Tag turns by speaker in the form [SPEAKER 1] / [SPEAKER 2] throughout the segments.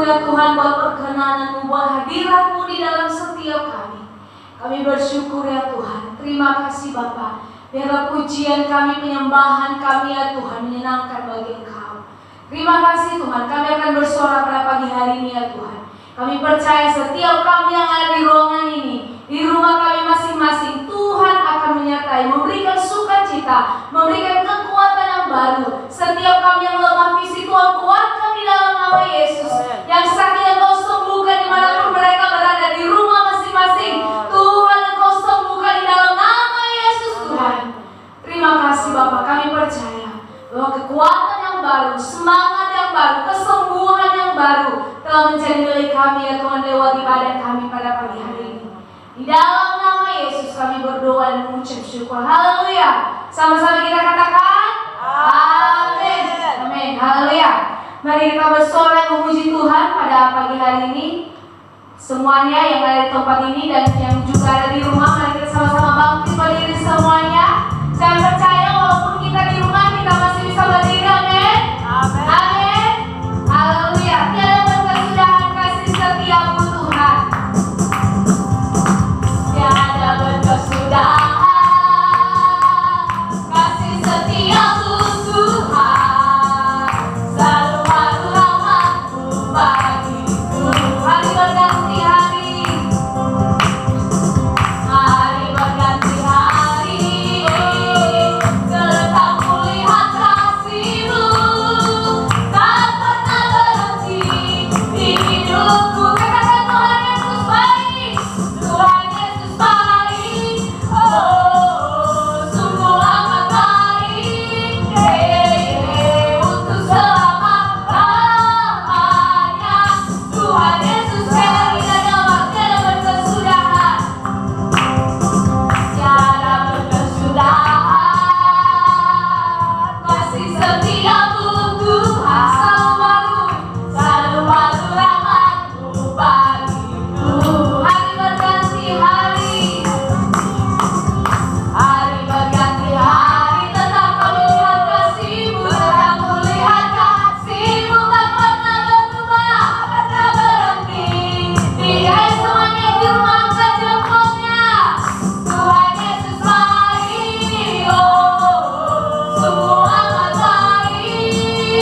[SPEAKER 1] ya Tuhan buat perkenanan-Mu, buat hadirat-Mu di dalam setiap kami. Kami bersyukur ya Tuhan. Terima kasih Bapa. Biarlah pujian kami, penyembahan kami ya Tuhan menyenangkan bagi Engkau. Terima kasih Tuhan. Kami akan bersorak pada pagi hari ini ya Tuhan. Kami percaya setiap kami yang ada di ruangan ini, di rumah kami masing-masing, Tuhan akan menyertai, memberikan sukacita, memberikan kekuatan yang baru. Setiap kami yang lemah fisik, Tuhan kuatkan di dalam nama Yesus. Yang sakit Engkau sembuhkan dimanapun mereka berada di rumah masing-masing. Tuhan Engkau sembuhkan di dalam nama Yesus Tuhan. Terima kasih Bapak, kami percaya bahwa kekuatan yang baru, semangat yang baru, kesembuhan yang baru telah menjadi milik kami ya Tuhan lewat ibadah kami pada pagi hari ini. Di dalam nama Yesus kami berdoa dan mengucap syukur. Haleluya. Sama-sama kita katakan amin. Amin. Haleluya. Mari kita bersorak memuji Tuhan pada pagi hari ini. Semuanya yang ada di tempat ini dan yang juga ada di rumah, mari kita sama-sama bangkit berdiri semuanya. Saya percaya walaupun kita di rumah, kita masih bisa berdiri. Amin. Amin. Haleluya. Tiada berkesudahan kasih setiamu Tuhan. Tiada berkesudahan kasih setiamu Tuhan. Selalu ada rahmat-Mu bagiku. Hari berganti hari, hari berganti hari, tetap kulihat kasih-Mu tak pernah berhenti di hidupku. Katakan Tuhan Yesus baik, Tuhan Yesus baik, oh sungguh amat baik, untuk selama-lamanya. Tuhan Yesus sekali dan dalam tiada berkesudahan, tiada berkesudahan kasih setiamu Tuhan. Selalu baru rahmat-Mu bagiku. Hari berganti hari, hari berganti hari, tetap kami lihat kasih-Mu, tetap kulihat kasih-Mu tak pernah berubah, pernah berhenti. Lihat semuanya di rumah angkat jempolnya. Tuhan Yesus baik, oh sungguh amat baik,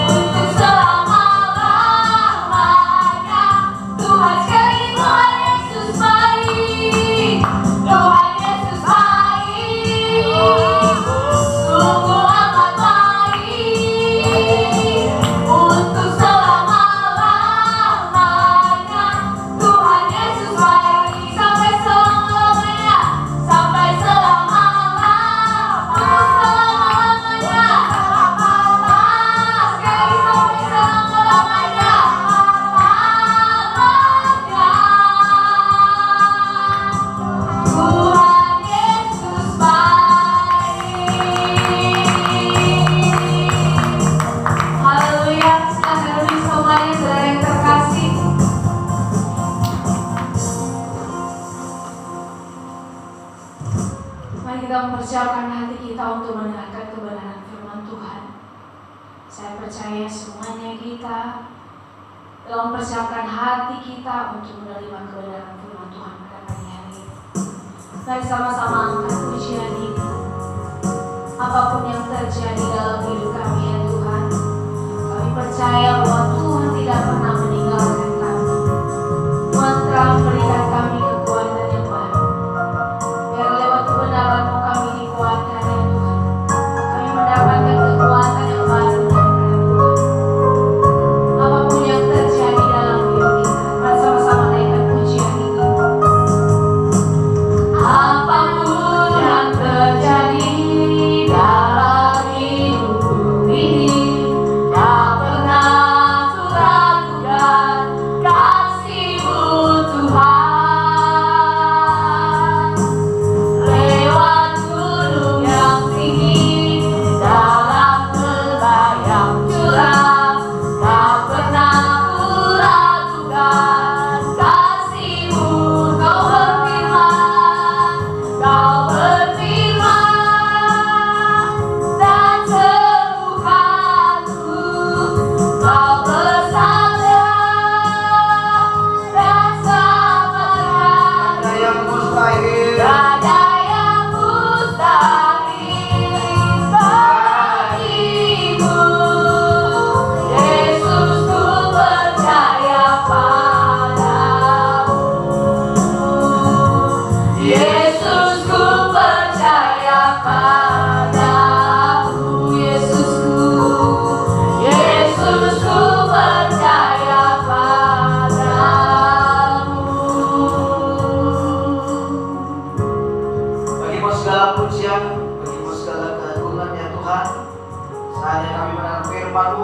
[SPEAKER 1] untuk selama-lamanya. Tuhan sekali, Tuhan Yesus baik, Tuhan Yesus baik, sungguh amat baik, untuk selama-lamanya. Tuhan Yesus baik sampai selama-lamanya, sampai selama-lamanya, sekali sampai selama-lamanya. Tuhan Yesus baik. Haleluya. Silakan duduk semuanya, saudara yang terkasih. Mari kita mempersiapkan hati kita untuk mendengarkan kebenaran firman Tuhan. Saya percaya semuanya kita telah mempersiapkan hati kita untuk menerima kebenaran firman Tuhan pada pagi hari ini. Mari sama-sama angkat pujian ini. Apapun yang terjadi dalam hidup kami ya Tuhan, kami percaya bahwa Tuhan tidak pernah meninggalkan kami. Tuhan telah memberikan kami kekuatan yang baru. Biar lewat kebenaran-Mu kami dikuatkan ya Tuhan. Kami mendapatkan kekuatan yang baru daripada Tuhan. Apapun yang terjadi dalam hidup kita, mari sama-sama naikkan pujian ini. Apapun yang terjadi dalam hidupku,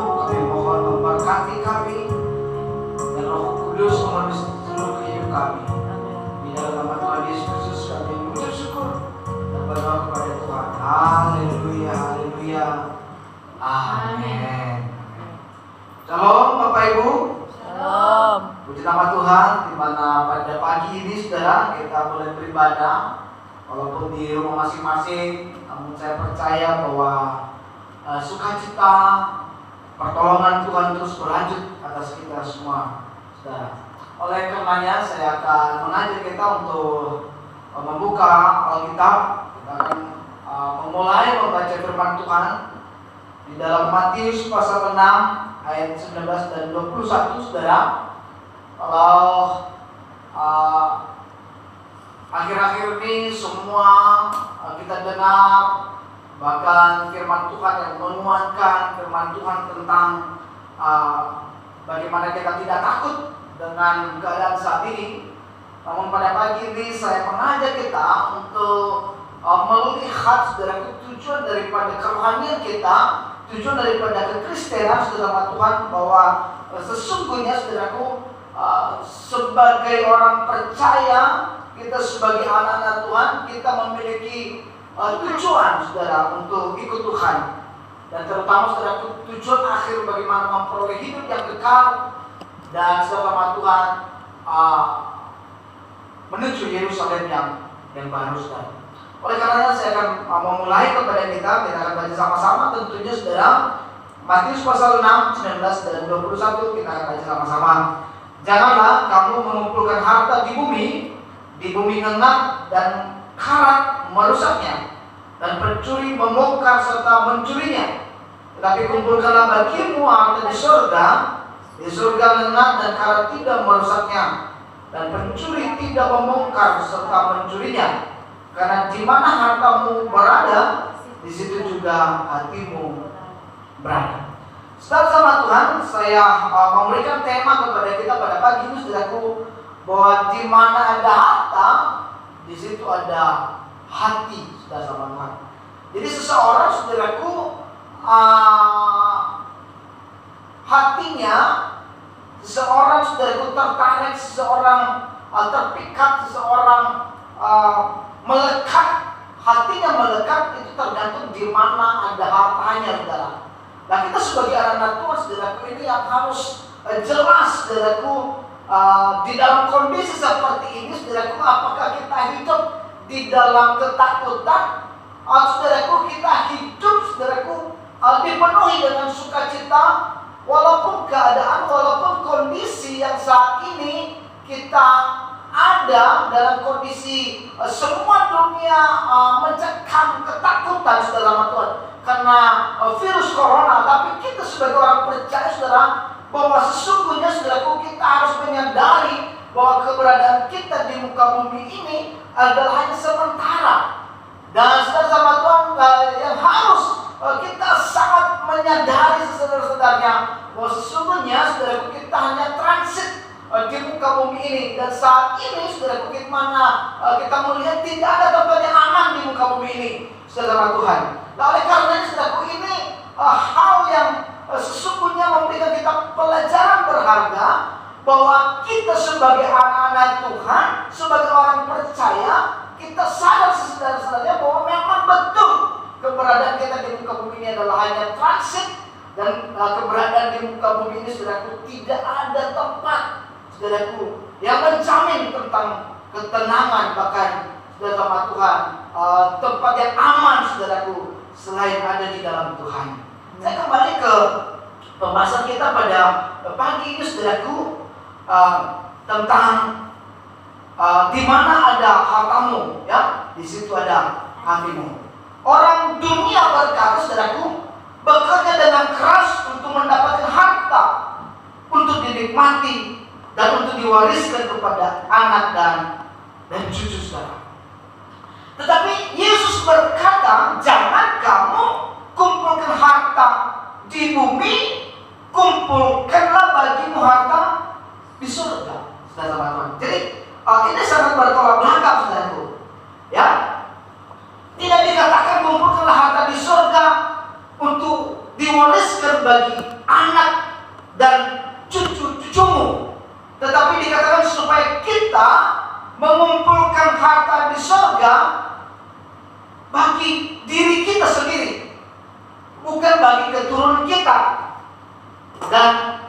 [SPEAKER 2] kami mohon memberkati kami dan Roh Kudus memenuhi seluruh hidup kami. Di dalam nama Tuhan Yesus Kristus kami mengucap syukur dan berdoa kepada Tuhan. Haleluya, haleluya. Amin. Shalom Bapak Ibu.
[SPEAKER 3] Shalom.
[SPEAKER 2] Puji nama Tuhan, di mana pada pagi ini saudara kita boleh beribadah walaupun di rumah masing-masing. Namun saya percaya bahwa sukacita pertolongan Tuhan terus berlanjut atas kita semua, saudara. Oleh karenanya saya akan mengajak kita untuk membuka Alkitab. Kita akan memulai membaca firman Tuhan di dalam Matius pasal 6 ayat 19 dan 21, saudara. Kalau akhir-akhir ini semua kita dengar bahkan firman Tuhan yang menguatkan firman Tuhan tentang bagaimana kita tidak takut dengan keadaan saat ini. Namun pada pagi ini saya mengajak kita untuk melihat saudara tujuan daripada kerohanian kita, tujuan daripada kekristenan saudara Tuhan, bahwa sesungguhnya saudaraku sebagai orang percaya, kita sebagai anak-anak Tuhan, kita memiliki tujuan saudara untuk ikut Tuhan. Dan terutama saudara tujuan akhir bagaimana memperoleh hidup yang kekal dan selama Tuhan menuju Yerusalem yang baru saudara. Oleh karenanya saya akan memulai kepada kita akan baca sama-sama tentunya saudara Matius pasal 6, 19 dan 21 kita akan baca sama-sama. Janganlah kamu mengumpulkan harta di bumi ngengak dan karat merusaknya, dan pencuri membongkar serta mencurinya. Tetapi kumpulkanlah bagimu harta di surga ngengak dan karat tidak merusaknya, dan pencuri tidak membongkar serta mencurinya. Karena di mana hartamu berada, di situ juga hatimu berada. Setelah sama Tuhan, saya memberikan tema kepada kita pada pagi ini, saudaraku, bahwa di mana ada harta, di situ ada hati, saudara sama Tuhan. Jadi seseorang, saudaraku, hatinya, seseorang, saudaraku, tertarik, seseorang terpikat, seseorang melekat, hatinya melekat, itu tergantung di mana ada hartanya, saudara. Nah, kita sebagai anak-anak Tuhan, saudaraku, ini yang harus jelas, saudaraku, di dalam kondisi seperti ini, saudaraku, apakah kita hidup di dalam ketakutan, saudaraku, kita hidup, saudaraku, dipenuhi dengan sukacita, walaupun keadaan, walaupun kondisi yang saat ini kita ada dalam kondisi semua dunia mencekam ketakutan, saudara Tuhan, karena virus corona. Tapi kita sebagai orang percaya, saudara, bahwa sesungguhnya, saudaraku, kita harus menyadari bahwa keberadaan kita di muka bumi ini adalah hanya sementara. Dan saudara Tuhan, yang harus kita sangat menyadari saudara-saudaranya bahwa sesungguhnya, saudaraku, kita hanya transit di muka bumi ini. Dan saat ini, saudaraku, kita melihat tidak ada tempat yang aman di muka bumi ini, saudara Tuhan. Nah, oleh karena saudaraku, ini hal yang sesungguhnya memberikan kita pelajaran berharga bahwa kita sebagai anak-anak Tuhan, sebagai orang percaya, kita sadar saudara-saudaranya bahwa memang betul keberadaan kita di muka bumi ini adalah hanya transit, dan keberadaan di muka bumi ini, saudaraku, tidak ada tempat, saudaraku, yang menjamin tentang ketenangan, bahkan saudara Tuhan, tempat yang aman, saudaraku, selain ada di dalam Tuhan. Saya kembali ke pembahasan kita pada pagi ini, saudaraku, tentang di mana ada hartamu, ya, di situ ada hatimu. Orang dunia berkata, saudaraku, bekerja dengan keras untuk mendapatkan harta, untuk dinikmati dan untuk diwariskan kepada anak dan cucu, saudara. Tetapi Yesus berkata, jangan kamu kumpulkan harta di bumi, kumpulkanlah bagimu harta di surga, saudara-saudara. Jadi ini sangat bertolak belakang, saudaraku, ya. Tidak dikatakan kumpulkanlah harta di surga untuk diwariskan bagi anak dan cucu-cucumu. Tetapi dikatakan supaya kita mengumpulkan harta di surga bagi diri kita sendiri, bukan bagi keturunan kita dan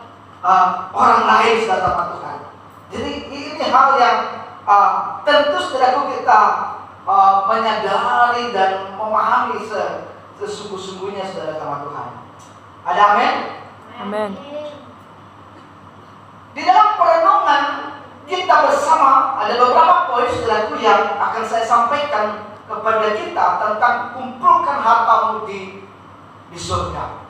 [SPEAKER 2] orang lain, saudara Tuhan. Jadi ini hal yang tentu saudaraku kita menyadari dan memahami sesungguh-sungguhnya, saudara Tuhan. Ada amin?
[SPEAKER 3] Amin.
[SPEAKER 2] Di dalam perenungan kita bersama ada beberapa poin saudaraku yang akan saya sampaikan kepada kita tentang kumpulkan hartamu di surga.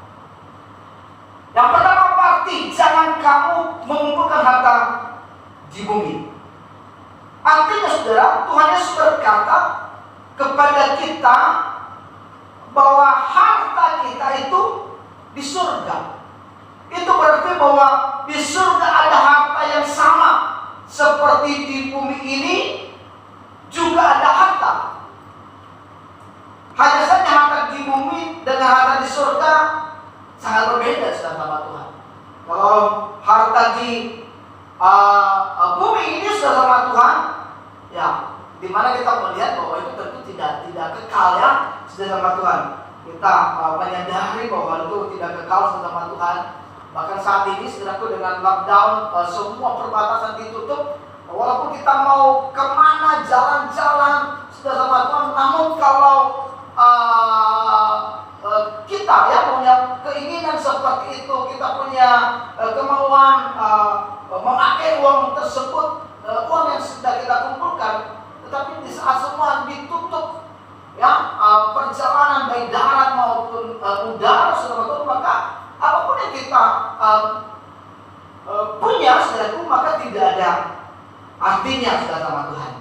[SPEAKER 2] Yang pertama pasti, jangan kamu mengumpulkan harta di bumi. Artinya saudara, Tuhan Yesus berkata kepada kita bahwa harta kita itu di surga. Itu berarti bahwa di surga ada harta yang sama seperti di bumi ini juga ada harta. Hanya saja harta di bumi dengan harta di surga sangat berbeda, saudara Tuhan. Kalau harta di bumi ini, saudara Tuhan, ya, dimana kita melihat bahwa itu tentu tidak kekal, ya, saudara Tuhan. Kita menyadari bahwa itu tidak kekal, saudara Tuhan. Bahkan saat ini, saudaraku, dengan lockdown, semua perbatasan ditutup. Walaupun kita mau kemana jalan-jalan, saudara Tuhan, namun kalau kita ya punya keinginan seperti itu, kita punya kemauan memakai uang tersebut, uang yang sudah kita kumpulkan, tetapi di saat semua ditutup, ya, perjalanan baik darat maupun udara, saudara, maka apapun yang kita punya, saudaraku, maka tidak ada artinya, saudara Tuhan.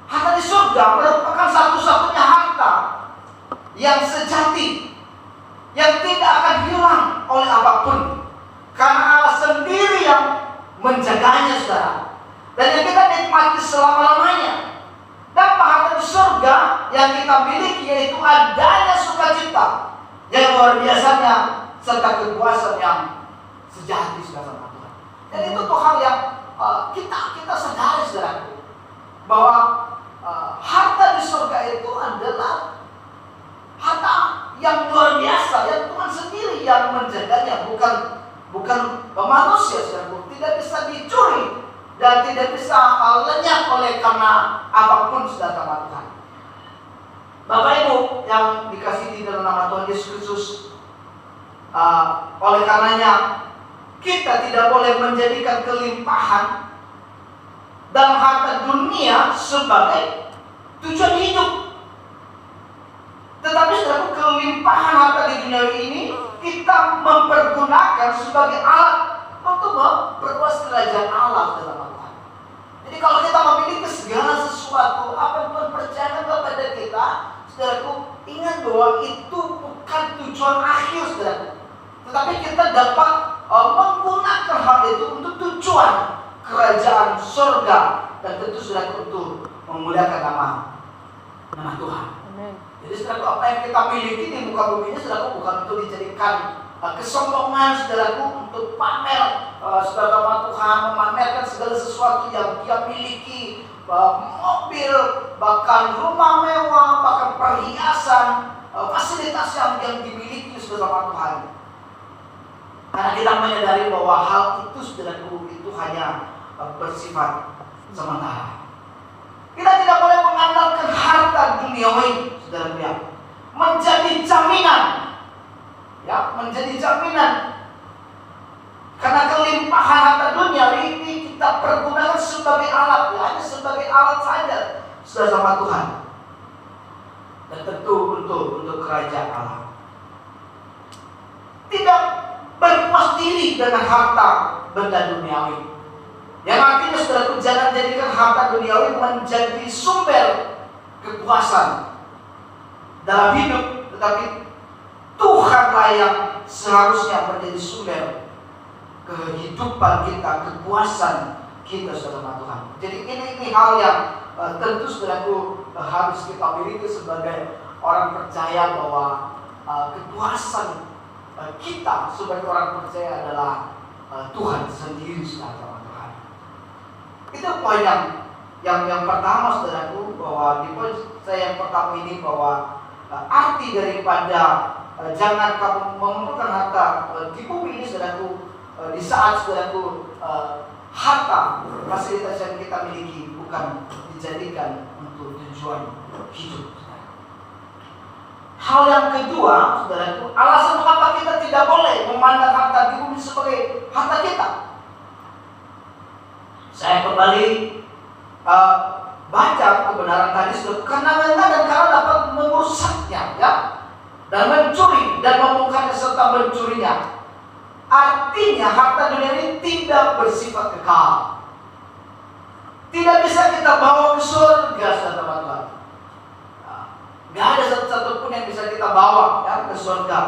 [SPEAKER 2] Harta di surga merupakan satu-satunya harta yang sejati, yang tidak akan hilang oleh apapun, karena Allah sendiri yang menjaganya, saudara. Dan yang kita nikmati selama-lamanya. Dan harta di surga yang kita miliki yaitu adanya sukacita yang luar biasanya serta kepuasan yang sejati, saudara Tuhan. Dan itu tuh hal yang kita sadari, saudara, bahwa harta di surga itu adalah harta yang luar biasa, yang Tuhan sendiri yang menjaganya, bukan manusia, saudara. Tidak bisa dicuri dan tidak bisa lenyap oleh karena apapun, saudara Tuhan. Bapak Ibu yang dikasihi di dalam nama Tuhan Yesus Kristus, oleh karenanya kita tidak boleh menjadikan kelimpahan dalam harta dunia sebagai tujuan hidup. Tetapi saudara, kelimpahan harta di dunia ini kita mempergunakan sebagai alat untuk memperluas kerajaan Allah, saudara Tuhan. Jadi kalau kita memiliki segala sesuatu apa yang Tuhan percayakan kepada kita, saudaraku, ingat bahwa itu bukan tujuan akhir, saudaraku. Tetapi kita dapat menggunakan hal itu untuk tujuan kerajaan surga, dan tentu saudaraku untuk memuliakan nama Tuhan.
[SPEAKER 3] Amin.
[SPEAKER 2] Jadi saudaraku, apa yang kita miliki di muka bumi ini, saudaraku, bukan untuk dijadikan kesombongan, saudaraku, untuk pamer, saudara Tuhan, memamerkan segala sesuatu yang dia miliki, mobil, bahkan rumah mewah, bahkan perhiasan, fasilitas yang dimiliki, saudara Tuhan. Karena kita menyadari bahwa hal itu, saudaraku, itu hanya bersifat sementara. Kita tidak boleh mengandalkan harta duniawi, saudara, menjadi jaminan, ya, menjadi jaminan. Karena kelimpahan harta duniawi ini kita pergunakan sebagai alat, ya, hanya sebagai alat saja, saudara Tuhan. Dan tentu untuk kerajaan Allah. Tidak berpuas diri dengan harta benda duniawi. Yang artinya, saudaraku, jangan jadikan harta duniawi menjadi sumber kepuasan dalam hidup, tetapi Tuhanlah yang seharusnya menjadi sumber kehidupan kita, kepuasan kita, saudara Tuhan. Jadi ini hal yang tentu, saudaraku, harus kita miliki sebagai orang percaya bahwa kepuasan kita sebagai orang percaya adalah Tuhan sendiri, saudara Tuhan. Itu poin yang pertama, saudaraku, bahwa di poin saya yang pertama ini bahwa arti daripada jangan kamu mengumpulkan harta di bumi ini, saudaraku, di saat, saudaraku, harta fasilitas yang kita miliki bukan dijadikan untuk tujuan hidup. Hal yang kedua, saudaraku, alasan mengapa kita tidak boleh memandang harta di bumi sebagai harta kita. Saya kembali baca kebenaran tadi, karena dapat merusaknya, ya, dan mencuri dan membongkarnya serta mencurinya. Artinya harta dunia ini tidak bersifat kekal. Tidak bisa kita bawa ke surga, teman-teman. Gak ada satu pun yang bisa kita bawa, ya, ke surga.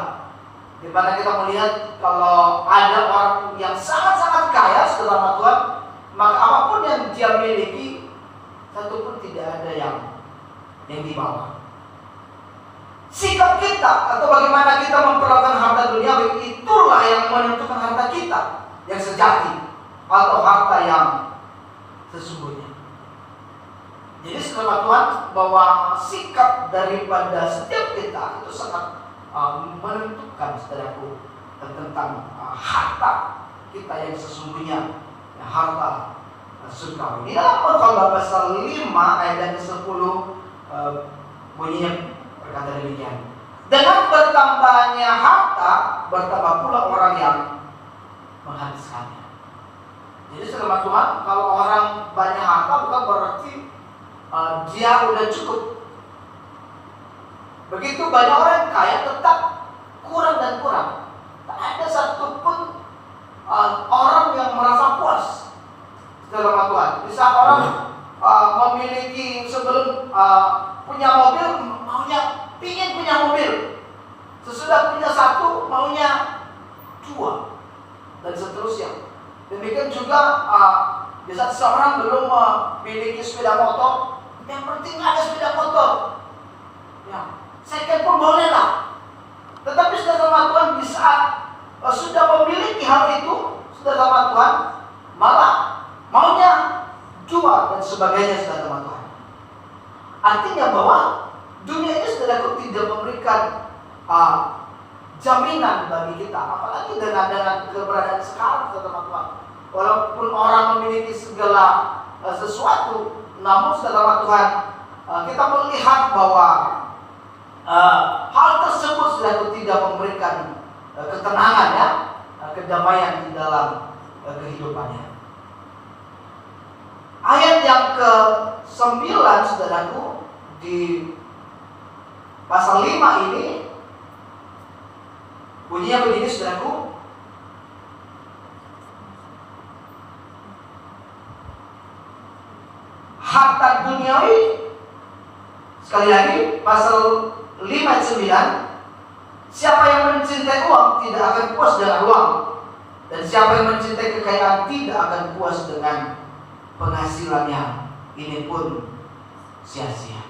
[SPEAKER 2] Di mana kita melihat kalau ada orang yang sangat-sangat kaya, saudara Tuhan, maka apapun yang dia miliki, satu pun tidak ada yang dibawa. Sikap kita atau bagaimana kita memperlakukan harta dunia, itulah yang menentukan harta kita yang sejati atau harta yang sesungguhnya. Jadi saudara Tuhan, bahwa sikap daripada setiap kita itu sangat menentukan, saudaraku, tentang harta kita yang sesungguhnya, ya, harta surgawi. Di dalam Al-Qur'an pasal 5 ayat 10 bunyinya berkata demikian. Dengan bertambahnya harta, bertambah pula orang yang menghabiskannya. Jadi saudara Tuhan, kalau orang banyak harta bukan berarti dia udah cukup. Begitu banyak orang kaya tetap kurang dan kurang. Tak ada satupun orang yang merasa puas, saudara Tuhan. Bisa orang memiliki sebelum punya mobil, ingin punya mobil. Sesudah punya satu, maunya dua, dan seterusnya. Demikian juga bisa seorang belum memiliki sepeda motor, yang penting ada sepeda motor, ya, second pun boleh lah. Tetapi saudara Tuhan, di saat sudah memiliki hal itu, saudara Tuhan, malah maunya dua dan sebagainya, saudara Tuhan. Artinya bahwa dunia ini, saudaraku, tidak memberikan jaminan bagi kita, apalagi dengan keberadaan sekarang, saudara Tuhan. Walaupun orang memiliki segala sesuatu, namun saudara Tuhan, kita melihat bahwa hal tersebut saudaraku tidak memberikan ketenangan, ya, kedamaian di dalam kehidupannya. Ayat yang ke-9, saudaraku, di pasal 5 ini bunyinya begini, saudaraku. Harta duniawi, sekali lagi, pasal 5:9, siapa yang mencintai uang tidak akan puas dengan uang, dan siapa yang mencintai kekayaan tidak akan puas dengan penghasilannya, ini pun sia-sia.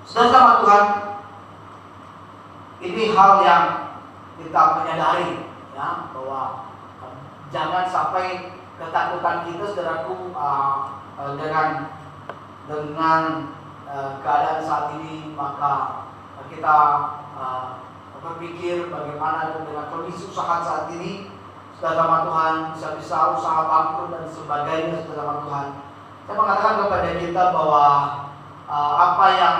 [SPEAKER 2] Saudara Tuhan, ini hal yang kita menyadari, ya, bahwa jangan sampai ketakutan kita, saudaraku, dengan keadaan saat ini, maka kita berpikir bagaimana dengan kondisi usaha saat ini, saudara Tuhan, bisa usaha bangkrut dan sebagainya, saudara Tuhan. Saya mengatakan kepada kita bahwa apa yang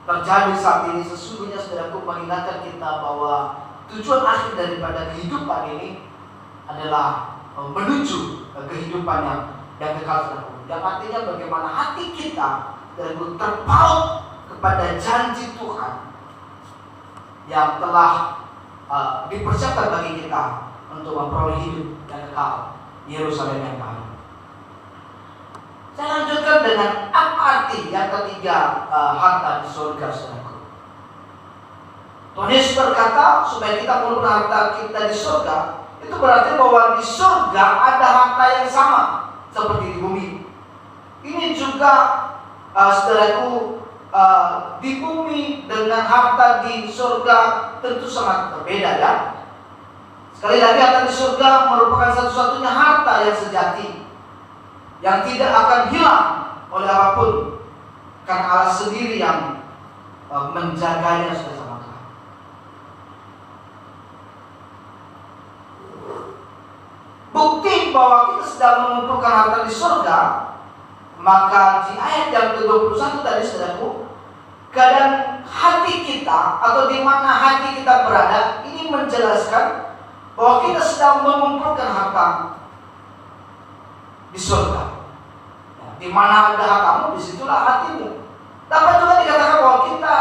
[SPEAKER 2] terjadi saat ini sesungguhnya, saudaraku, mengingatkan kita bahwa tujuan akhir daripada kehidupan ini adalah menuju kehidupan yang kekal, saudaraku. Yang artinya bagaimana hati kita terpaut kepada janji Tuhan yang telah dipersiapkan bagi kita untuk memperoleh hidup yang kekal di Yerusalem yang baru. Saya lanjutkan dengan apa arti yang ketiga, harta di surga, saudaraku. Tuhan Yesus berkata supaya kita mengumpulkan harta kita di surga, itu berarti bahwa di surga ada harta yang sama seperti di bumi. Ini juga, saudaraku, di bumi dengan harta di surga tentu sangat berbeda ya. Sekali lagi, harta di surga merupakan satu-satunya harta yang sejati, yang tidak akan hilang oleh apapun, karena Allah sendiri yang menjaganya sama Tuhan. Bukti bahwa kita sedang mengumpulkan harta di surga, maka di ayat yang ke-21 tadi, saudaraku, keadaan hati kita atau di mana hati kita berada ini menjelaskan bahwa kita sedang mengumpulkan harta di surga. Di mana ada hartamu, disitulah hatimu. Dapat juga dikatakan bahwa kita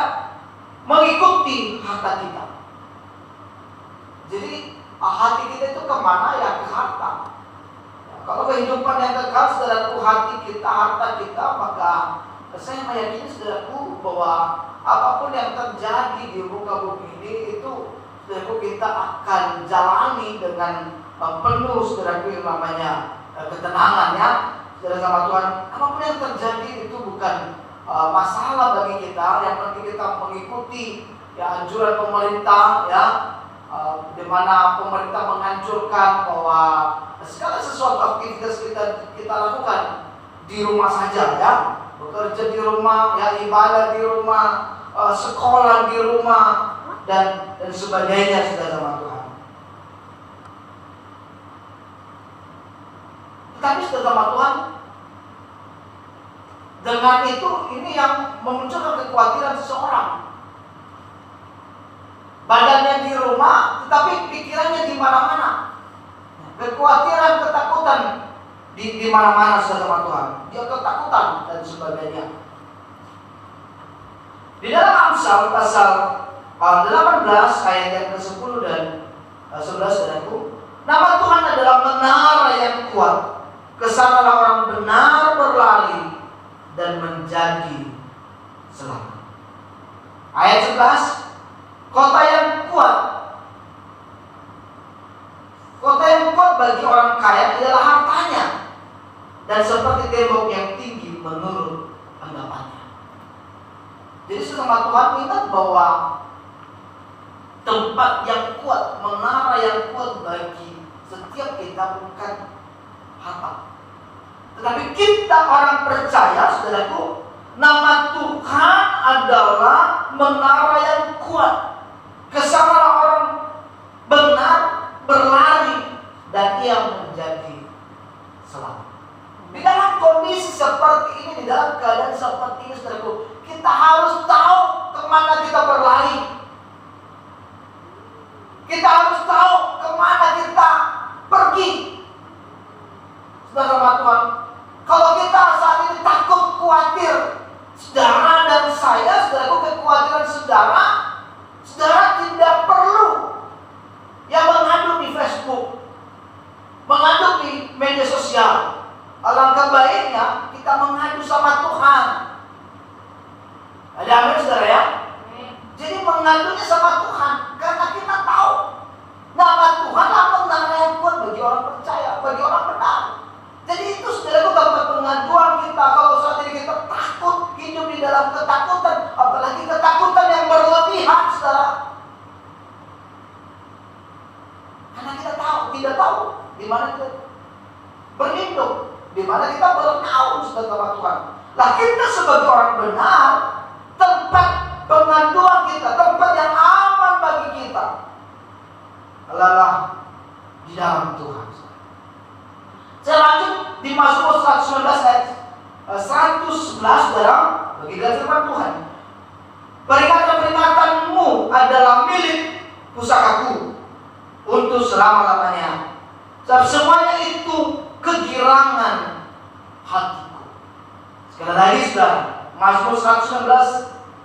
[SPEAKER 2] mengikuti harta kita. Jadi hati kita itu kemana ya? Ke harta. Kalau kehidupan yang kekal, saudaraku, hati kita, harta kita, maka saya meyakini, saudaraku, bahwa apapun yang terjadi di muka bumi ini itu, saudaraku, kita akan jalani dengan penuh, saudaraku, yang namanya ketenangan ya. Saudara sama Tuhan, apapun yang terjadi itu bukan masalah bagi kita. Yang penting kita mengikuti ya anjuran pemerintah ya, di mana pemerintah menghancurkan bahwa segala sesuatu aktivitas kita lakukan di rumah saja ya, bekerja di rumah ya, ibadah di rumah, sekolah di rumah dan sebagainya, saudara sama Tuhan. Tetapi saudara sama Tuhan, dengan itu ini yang memunculkan kekhawatiran seseorang. Badannya di rumah, tetapi pikirannya di mana-mana. Kekhawatiran, ketakutan di mana-mana, saudara Tuhan. Dia ketakutan dan sebagainya. Di dalam Amsal pasal 18 ayat yang ke-10 dan 11, saudaraku, nama Tuhan adalah menara yang kuat. Kesanalah orang benar berlari dan menjadi selamat. Ayat 11, kota yang kuat. Kota yang kuat bagi orang kaya adalah hartanya, dan seperti tembok yang tinggi menurut anggapannya. Jadi sama Tuhan, ingat bahwa tempat yang kuat, menara yang kuat bagi setiap kita bukan harta, tetapi kita orang percaya, saudaraku, nama Tuhan adalah menara yang kuat. Kesanalah orang benar berlari dan ia menjadi selamat. Di dalam kondisi seperti ini, di dalam keadaan seperti ini, saudaraku, kita harus tahu kemana kita berlari. Kita harus tahu kemana kita pergi. Saudara Tuhan, kalau kita saat ini takut, khawatir, saudara dan saya, saudaraku, kekhawatiran saudara, saudara tidak perlu yang mengadu di Facebook, mengadu di media sosial. Alangkah baiknya kita mengadu sama Tuhan. Ada amin, saudara ya? Jadi mengadunya sama Tuhan, karena kita tahu nama Tuhan adalah menara yang kuat bagi orang percaya, bagi orang benar. Jadi itu, saudaraku, tempat pengaduan kita. Kalau saat ini kita takut, hidup di dalam ketakutan, apalagi ketakutan yang berlebihan, saudara. Karena kita tidak tahu di mana kita berlindung, di mana kita bernaung, saudara Tuhan. Lah kita sebagai orang benar, tempat pengaduan kita, tempat yang aman bagi kita adalah di dalam Tuhan. Saya lanjut di Mazmur 119 ayat 111, saudara, begitu firman Tuhan. Peringatan-peringatanmu adalah milik pusakaku untuk selama-lamanya. Sebab semuanya itu kegirangan hatiku. Sekali lagi, saudara, Mazmur 119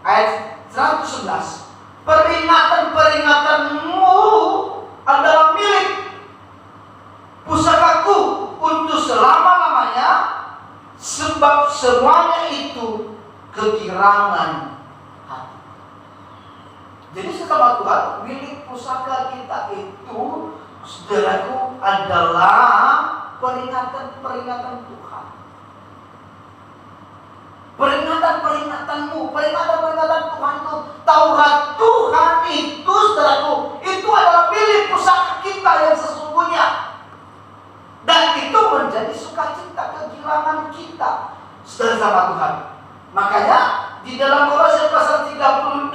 [SPEAKER 2] ayat 111. Peringatan-peringatanmu adalah milik pusakaku untuk selama-lamanya, sebab semuanya itu kegirangan hati. Jadi saudara Tuhan, milik pusaka kita itu, saudaraku, adalah peringatan-peringatan Tuhan. peringatan-peringatanmu, peringatan-peringatan Tuhan itu. Taurat Tuhan itu, saudaraku, itu adalah milik pusaka kita yang sesungguhnya. Dan itu menjadi sukacita kegirangan kita, saudara sama Tuhan. Makanya di dalam Kolose pasal 32,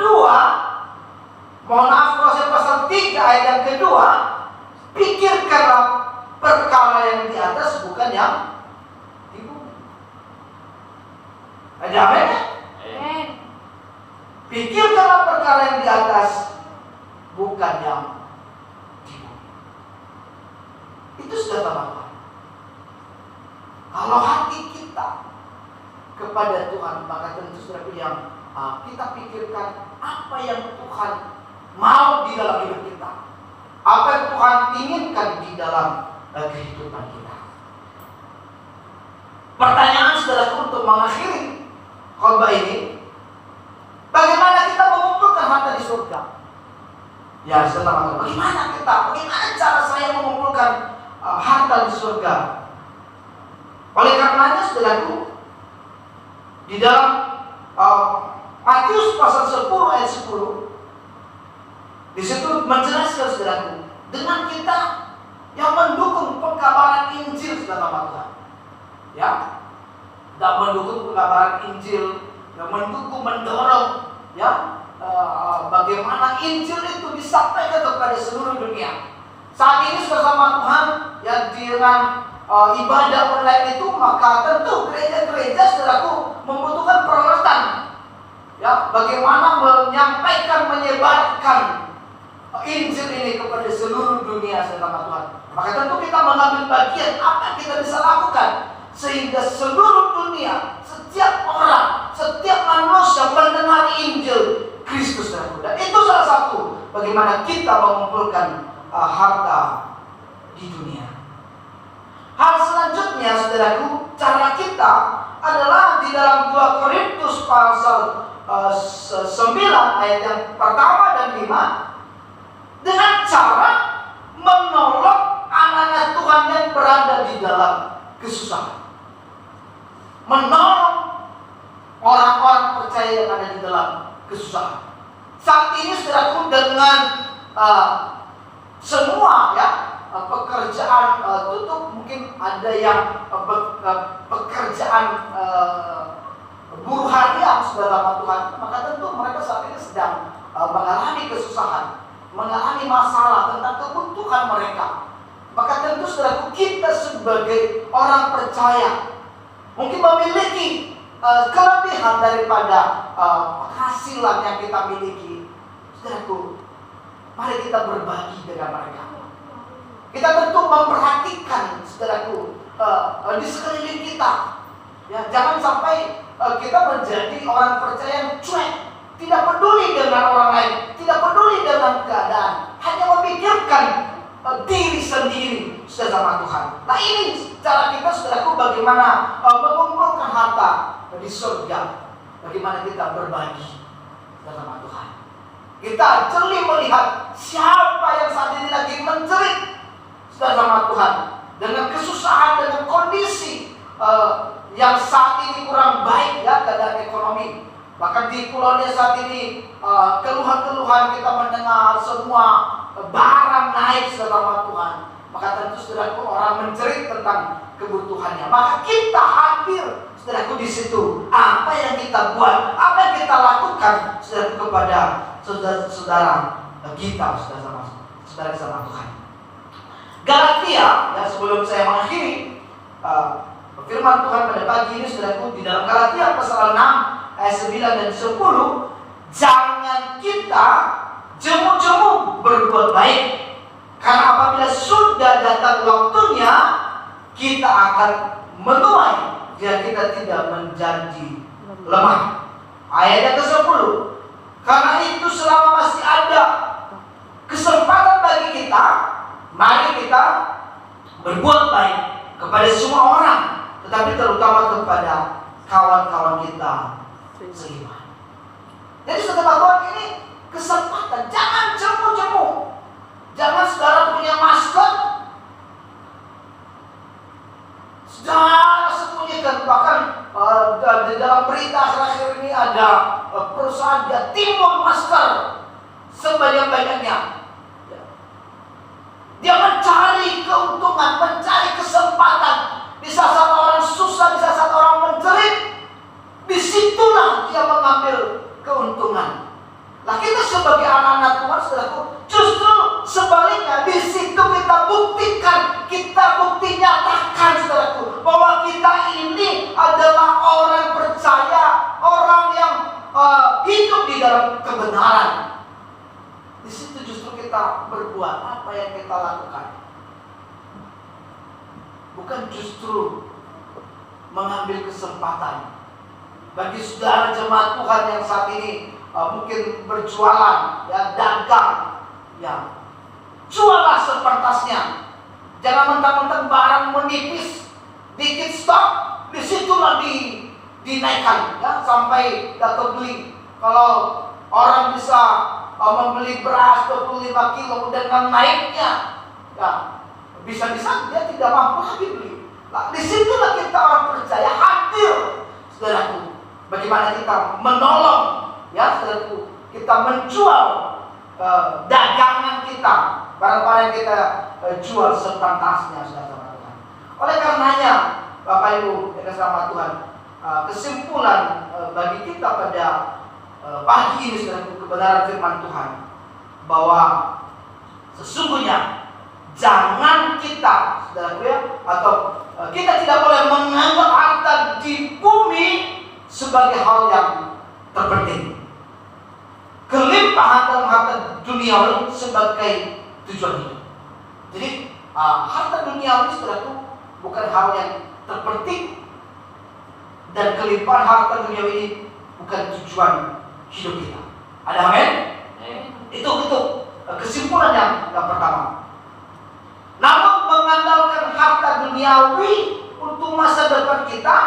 [SPEAKER 2] mohon maaf, Kolose pasal 3 ayat yang kedua, pikirkanlah perkara yang di atas, bukan yang di bumi. Ada amin?
[SPEAKER 1] Amen.
[SPEAKER 2] Pikirkanlah perkara yang di atas, bukan yang di bumi. Itu sudah teman-teman. Kalau hati kita kepada Tuhan, maka tentu sudah yang kita pikirkan apa yang Tuhan mau di dalam hidup kita, apa yang Tuhan inginkan di dalam kehidupan kita. Pertanyaan saudaraku untuk mengakhiri khotbah ini, bagaimana kita mengumpulkan harta di surga? Ya, saudara, bagaimana cara saya mengumpulkan harta di surga? Oleh karenanya, saudaraku, di dalam Matius pasal 10 ayat 10, di situ menjelaskan, saudaraku, dengan kita yang mendukung pengkabaran Injil, saudara Tuhan, ya, dan mendukung pengkabaran Injil, yang mendorong, ya, bagaimana Injil itu disampaikan kepada seluruh dunia. Saat ini bersama Tuhan, ya, dengan ibadah online itu, maka tentu gereja-gereja, saudaraku, membutuhkan peralatan, ya, bagaimana menyampaikan, menyebarkan Injil ini kepada seluruh dunia, saudara Tuhan. Maka tentu kita mengambil bagian apa yang kita bisa lakukan sehingga seluruh dunia, setiap orang, setiap manusia mendengar Injil Kristus, saudaraku. Dan itu salah satu bagaimana kita mengumpulkan harta di dunia. Hal selanjutnya, saudaraku, cara kita adalah di dalam 2 Korintus pasal 9 ayat yang pertama dan 5, dengan cara menolong anak-anak Tuhan yang berada di dalam kesusahan, menolong orang-orang percaya yang ada di dalam kesusahan. Saat ini, saudaraku, dengan semua, ya, pekerjaan tutup, mungkin ada yang pekerjaan buruh harian, saudara Tuhan, maka tentu mereka saat ini sedang mengalami kesusahan, mengalami masalah tentang kebutuhan mereka. Maka tentu, saudaraku, kita sebagai orang percaya mungkin memiliki kelebihan daripada penghasilan yang kita miliki. Saudaraku, mari kita berbagi dengan mereka. Kita tentu memperhatikan, saudaraku, di sekeliling kita. Ya, jangan sampai kita menjadi orang percaya yang cuek, tidak peduli dengan orang lain, tidak peduli dengan keadaan, hanya memikirkan diri sendiri, saudara sama Tuhan. Nah, ini cara kita, saudaraku, bagaimana mengumpulkan harta di surga, bagaimana kita berbagi, saudara sama Tuhan. Kita jeli melihat siapa yang saat ini lagi menjerit, saudara sama Tuhan, dengan kesusahan, dengan kondisi yang saat ini kurang baik, ya, keadaan ekonomi. Bahkan di Pulau Dia saat ini keluhan-keluhan kita mendengar semua barang naik, saudara Tuhan. Maka tentu, saudaraku, orang menjerit tentang kebutuhannya. Maka kita hadir, saudaraku, di situ. Apa yang kita buat, apa yang kita lakukan, saudaraku, kepada saudara-saudara kita, saudara sama Tuhan. Galatia, ya, sebelum saya mengakhiri firman Tuhan pada pagi ini, saudaraku, di dalam Galatia pasal 6 ayat 9 dan 10, jangan kita jemu-jemu berbuat baik, karena apabila sudah datang waktunya kita akan menuai jika kita tidak menjadi lemah. Ayat yang ke-10, karena itu selama masih ada kesempatan bagi kita, mari kita berbuat baik kepada semua orang, tetapi terutama kepada kawan-kawan kita seiman. Jadi, saudara Tuhan, ini kesempatan, jangan jemu-jemu. Jangan saudara punya masker, saudara sembunyikan. Bahkan di dalam berita ada perusahaan dia timbun masker sebanyak-banyaknya. Dia mencari keuntungan, mencari kesempatan. Di saat orang susah, di saat orang menjerit, disitulah dia mengambil keuntungan. Nah, kita sebagai anak-anak Tuhan, saudaraku, justru sebaliknya, di situ kita buktikan, kita bukti nyatakan, saudaraku, bahwa kita ini adalah orang percaya, orang yang hidup di dalam kebenaran. Di situ justru kita berbuat apa yang kita lakukan. Bukan justru mengambil kesempatan. Bagi saudara jemaat Tuhan yang saat ini mungkin berjualan, ya, dagang, ya, jualah sepantasnya. Jangan mentang-mentang barang menipis, dikit stok, disitulah dinaikkan, ya, sampai tak terbeli. Kalau orang bisa membeli beras 25 kilo dengan naiknya, ya, bisa-bisa dia tidak mampu lagi beli. Nah, disitulah kita orang percaya hadir, saudaraku. Bagaimana kita menolong, ya, saudaraku, kita menjual dagangan kita, barang-barang yang kita jual sepantasnya, saudara Tuhan. Oleh karenanya, Bapak Ibu yang kasih Tuhan, kesimpulan bagi kita pada pagi ini, saudaraku, kebenaran firman Tuhan, bahwa sesungguhnya jangan kita, saudaraku, ya, atau kita tidak boleh menganggap harta di bumi sebagai hal yang terpenting. Kelimpahan dalam harta duniawi sebagai tujuan hidup. Jadi harta duniawi, saudaraku, bukan hal yang terpenting, dan kelimpahan harta duniawi ini bukan tujuan hidup kita. Ada amin? Itu kesimpulan yang pertama. Namun mengandalkan harta duniawi untuk masa depan kita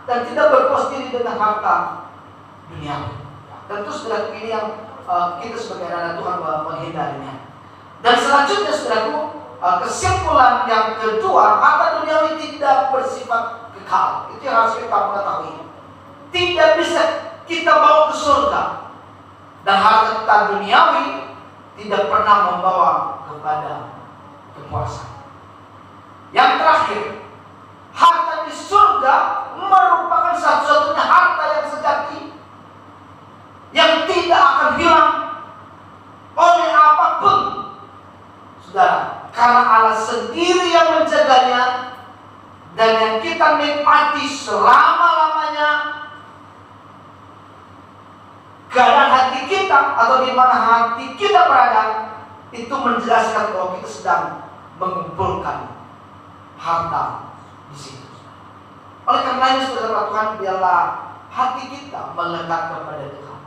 [SPEAKER 2] dan tidak berpuas diri dengan harta duniawi. Tentu saudaraku, ini yang kita sebagai anak Tuhan menghindarinya. Dan selanjutnya, saudaraku, kesimpulan yang kedua, harta duniawi tidak bersifat kekal. Itu yang harus kita mengetahui. Tidak bisa kita bawa ke surga. Dan harta duniawi tidak pernah membawa kepada kepuasan. Yang terakhir, harta di surga merupakan satu-satunya harta yang sejati, yang tidak akan hilang oleh apapun, saudara, karena Allah sendiri yang menjaganya, dan yang kita nikmati selama-lamanya. Keadaan hati kita atau di mana hati kita berada itu menjelaskan bahwa kita sedang mengumpulkan harta di situ. Oleh karena itu, saudara Tuhan, biarlah hati kita melekat kepada Tuhan.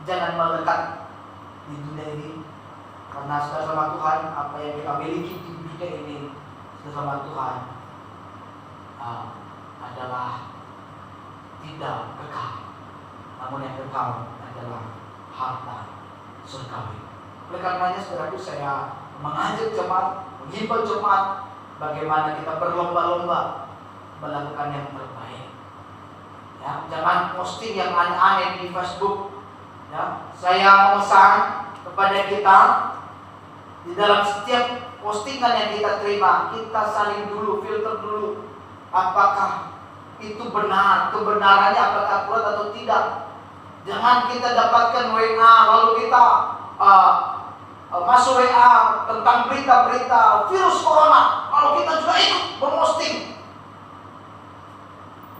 [SPEAKER 2] Jangan melekat di dunia ini, karena saudara Tuhan, apa yang kita miliki di dunia ini, saudara Tuhan, adalah tidak kekal. Namun yang kekal adalah harta surgawi. Oleh karenanya, saudaraku, saya mengajak jemaat, menghimbau jemaat, bagaimana kita berlomba-lomba melakukan yang terbaik. Ya, jangan posting yang aneh-aneh di Facebook. Ya, saya memesan kepada kita, di dalam setiap postingan yang kita terima, kita saling dulu, filter dulu, apakah itu benar, kebenarannya apakah akurat atau tidak. Jangan kita dapatkan WA lalu kita masuk WA tentang berita-berita virus corona, lalu kita juga ikut memposting.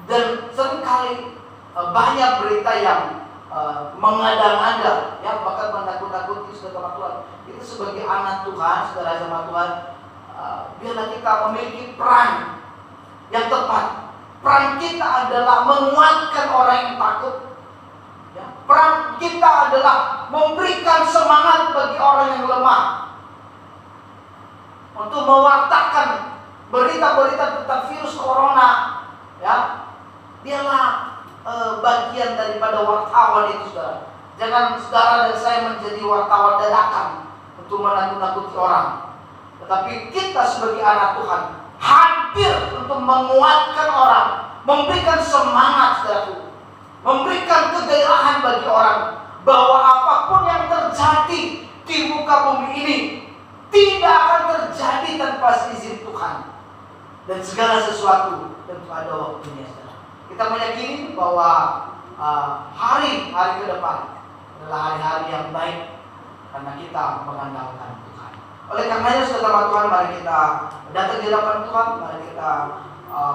[SPEAKER 2] Dan seringkali banyak berita yang mengada-ngada, ya, bahkan menakut-nakuti saudara Tuhan. Itu sebagai anak Tuhan, saudara sama Tuhan, biarlah kita memiliki peran yang tepat. Peran kita adalah menguatkan orang yang takut. Ya, peran kita adalah memberikan semangat bagi orang yang lemah, untuk mewartakan berita-berita tentang virus corona. Ya, biarlah bagian daripada wartawan itu, saudara. Jangan saudara dan saya menjadi wartawan dadakan untuk menakut-nakuti orang. Tetapi kita sebagai anak Tuhan hadir untuk menguatkan orang, memberikan semangat, saudaraku. memberikan kegairahan bagi orang bahwa apapun yang terjadi di muka bumi ini tidak akan terjadi tanpa izin Tuhan, dan segala sesuatu tentu ada waktunya. Kita meyakini bahwa hari-hari ke depan adalah hari-hari yang baik karena kita mengandalkan Tuhan. Oleh karenanya saudara Tuhan, mari kita datang di hadapan Tuhan, mari kita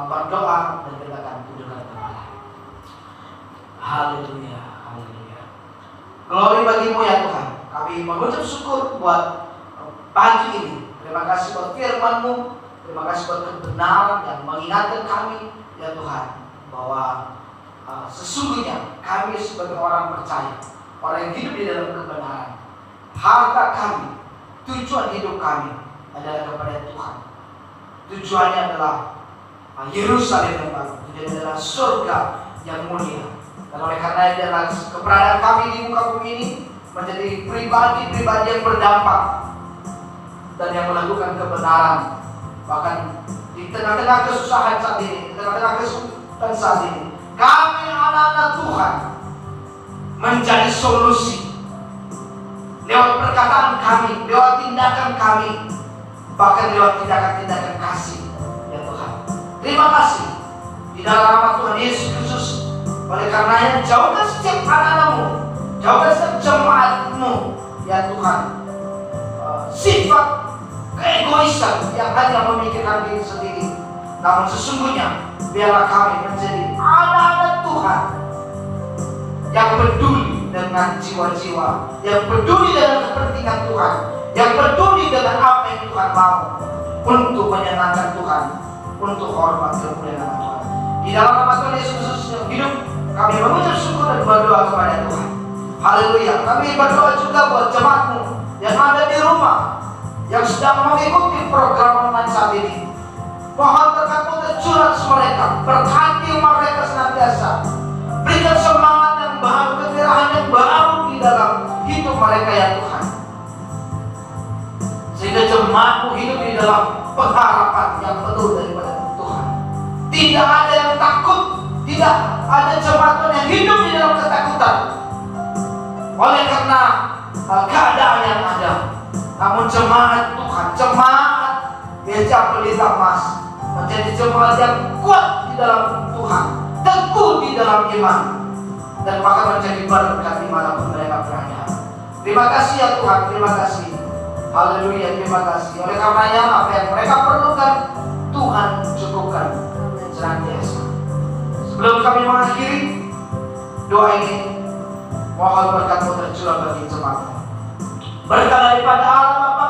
[SPEAKER 2] berdoa dan kita akan tundukkan kepala. Haleluya, haleluya. Glory bagimu ya Tuhan. Kami mengucap syukur buat pagi ini. Terima kasih buat firman-Mu. Terima kasih buat kebenaran yang mengingatkan kami ya Tuhan, bahwa sesungguhnya kami sebagai orang percaya, orang yang hidup di dalam kebenaran, harta kami, tujuan hidup kami adalah kepada Tuhan. Tujuannya adalah Yerusalem yang baru, tujuannya adalah surga yang mulia. Dan oleh karena adalah keberadaan kami di muka bumi ini menjadi pribadi-pribadi yang berdampak dan yang melakukan kebenaran, bahkan di tengah-tengah kesusahan saat ini, di tengah-tengah kesulitan saat ini, kami anak-anak Tuhan menjadi solusi lewat perkataan kami, lewat tindakan kami, bahkan lewat tindakan-tindakan kasih ya Tuhan. Terima kasih di dalam nama Tuhan Yesus Kristus. Oleh karenanya jauhkan setiap anak-anak-Mu, jauhkan setiap jemaat-Mu ya Tuhan, sifat keegoisan yang hanya memikirkan diri sendiri. Namun sesungguhnya biarlah kami menjadi anak-anak Tuhan yang peduli dengan jiwa-jiwa, yang peduli dengan kepentingan Tuhan, yang peduli dengan apa yang Tuhan mau, untuk menyenangkan Tuhan, untuk hormat kemuliaan Tuhan. Di dalam nama Tuhan Yesus Kristus yang hidup, kami mengucap syukur dan berdoa kepada Tuhan. Haleluya. Kami berdoa juga buat jemaat-Mu yang ada di rumah, yang sedang mengikuti program online saat ini. Mohon berkat-Mu tercurah mereka, berkati mereka senantiasa. Berikan semangat yang baru, kegerahan yang baru di dalam hidup mereka ya Tuhan, sehingga jemaat-Mu hidup di dalam pengharapan yang penuh daripada Tuhan. Tidak ada yang takut, tidak ada jemaat yang hidup di dalam ketakutan oleh karena keadaan yang ada. Namun jemaat Tuhan, jemaat Gereja Pelita Mas, menjadi jemaat yang kuat di dalam Tuhan, teguh di dalam iman, dan bahkan menjadi berkat dimanapun mereka berada. Terima kasih ya Tuhan, terima kasih. Haleluya, terima kasih. Oleh karenanya apa yang mereka perlukan, Tuhan cukupkan senantiasa. Sebelum kami mengakhiri doa ini, mohon berkat-Mu tercurah bagi jemaat-Mu. Berkat daripada Allah Bapa,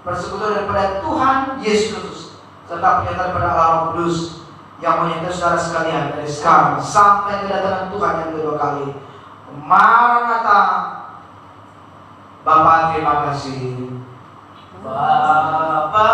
[SPEAKER 2] persekutuan daripada Tuhan Yesus Kristus, serta penyertaan daripada Allah Roh Kudus yang menyertai saudara sekalian dari sekarang sampai kedatangan Tuhan yang kedua kali. Maranatha. Bapa, terima kasih. Bapa